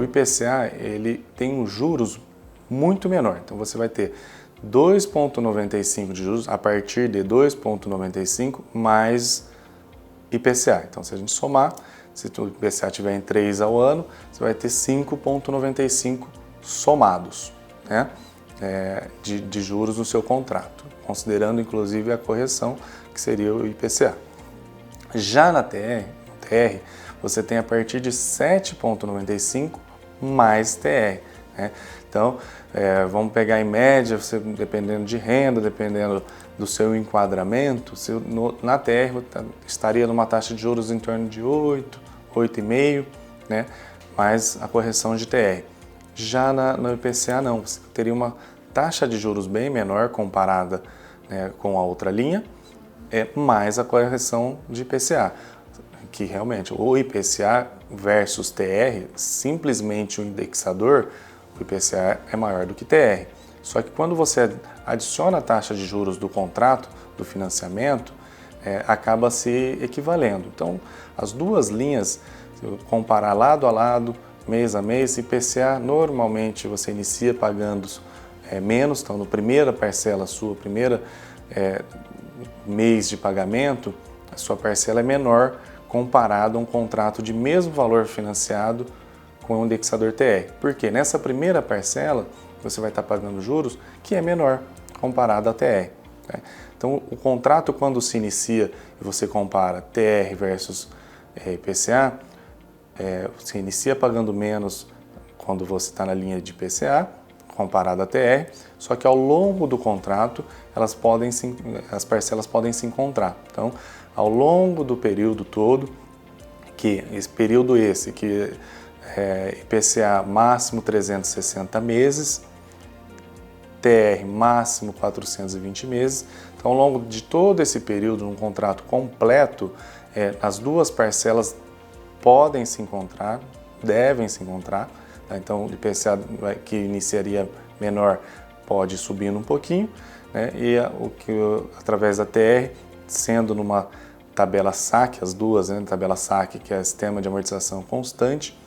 o IPCA ele tem um juros muito menor. Então você vai ter 2,95 de juros a partir de 2,95 mais IPCA. Então se a gente somar, se o IPCA estiver em 3 ao ano, você vai ter 5,95 somados, né? De juros no seu contrato, considerando inclusive a correção, que seria o IPCA. Já na TR, você tem a partir de 7,95 mais TR, né? Então, vamos pegar em média, você, dependendo de renda, dependendo do seu enquadramento, na TR estaria numa taxa de juros em torno de 8,5, né? Mais a correção de TR. Já no IPCA não, você teria uma taxa de juros bem menor comparada, né, com a outra linha, mais a correção de IPCA, que realmente o IPCA versus TR, simplesmente o indexador, o IPCA é maior do que TR. Só que quando você adiciona a taxa de juros do contrato, do financiamento, acaba se equivalendo. Então, as duas linhas, se eu comparar lado a lado, mês a mês, IPCA normalmente você inicia pagando menos, então na primeira parcela sua, primeira mês de pagamento, a sua parcela é menor comparado a um contrato de mesmo valor financiado com o indexador TR. Porque nessa primeira parcela você vai estar pagando juros que é menor comparado a TR. Né? Então o contrato, quando se inicia e você compara TR versus IPCA, você inicia pagando menos quando você está na linha de IPCA comparado a TR, só que ao longo do contrato as parcelas podem se encontrar. Então, ao longo do período todo, que IPCA máximo 360 meses, TR máximo 420 meses. Então, ao longo de todo esse período, num contrato completo, as duas parcelas podem se encontrar, devem se encontrar. Tá? Então, o IPCA que iniciaria menor pode ir subindo um pouquinho, né? E através da TR, sendo numa tabela SAC, as duas, né? Tabela SAC, que é o Sistema de Amortização Constante,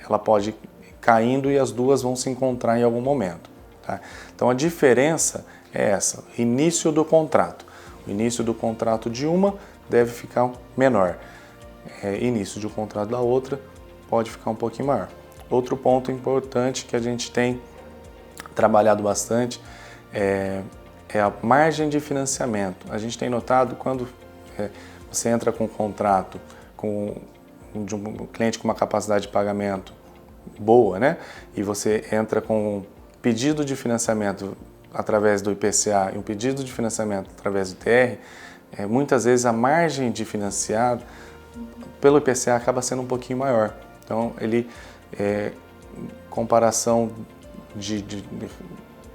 ela pode ir caindo e as duas vão se encontrar em algum momento. Tá? Então, a diferença é essa, início do contrato. O início do contrato de uma deve ficar menor. Início de um contrato da outra pode ficar um pouquinho maior. Outro ponto importante que a gente tem trabalhado bastante é a margem de financiamento. A gente tem notado quando você entra com um contrato de um cliente com uma capacidade de pagamento boa, né? E você entra com um pedido de financiamento através do IPCA e um pedido de financiamento através do TR, muitas vezes a margem de financiar pelo IPCA acaba sendo um pouquinho maior. Então, comparação de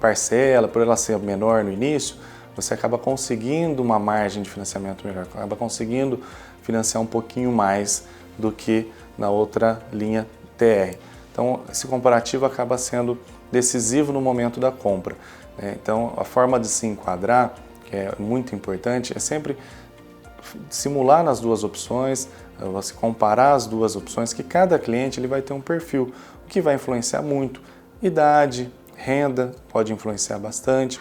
parcela, por ela ser menor no início, você acaba conseguindo uma margem de financiamento melhor, acaba conseguindo financiar um pouquinho mais do que na outra linha TR. Então, esse comparativo acaba sendo decisivo no momento da compra. Então, a forma de se enquadrar, que é muito importante, é sempre simular nas duas opções, você comparar as duas opções, que cada cliente ele vai ter um perfil, o que vai influenciar muito. Idade, renda pode influenciar bastante.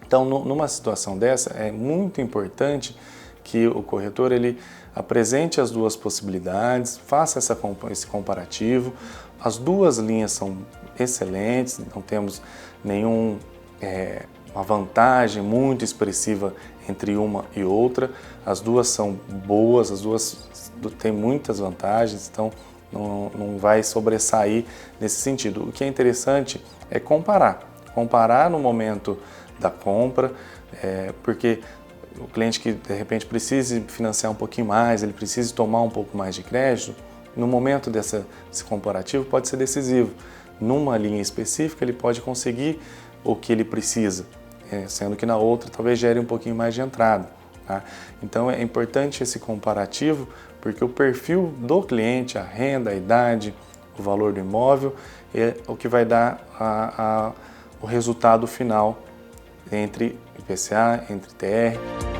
Então, numa situação dessa, é muito importante que o corretor ele apresente as duas possibilidades, faça esse comparativo. As duas linhas são excelentes, não temos nenhuma vantagem muito expressiva entre uma e outra. As duas são boas, as duas têm muitas vantagens, então não vai sobressair nesse sentido. O que é interessante é comparar no momento da compra, porque o cliente que de repente precise financiar um pouquinho mais, ele precisa tomar um pouco mais de crédito, no momento desse comparativo pode ser decisivo. Numa linha específica ele pode conseguir o que ele precisa, sendo que na outra talvez gere um pouquinho mais de entrada. Tá? Então é importante esse comparativo, porque o perfil do cliente, a renda, a idade, o valor do imóvel é o que vai dar o resultado final entre IPCA, entre TR.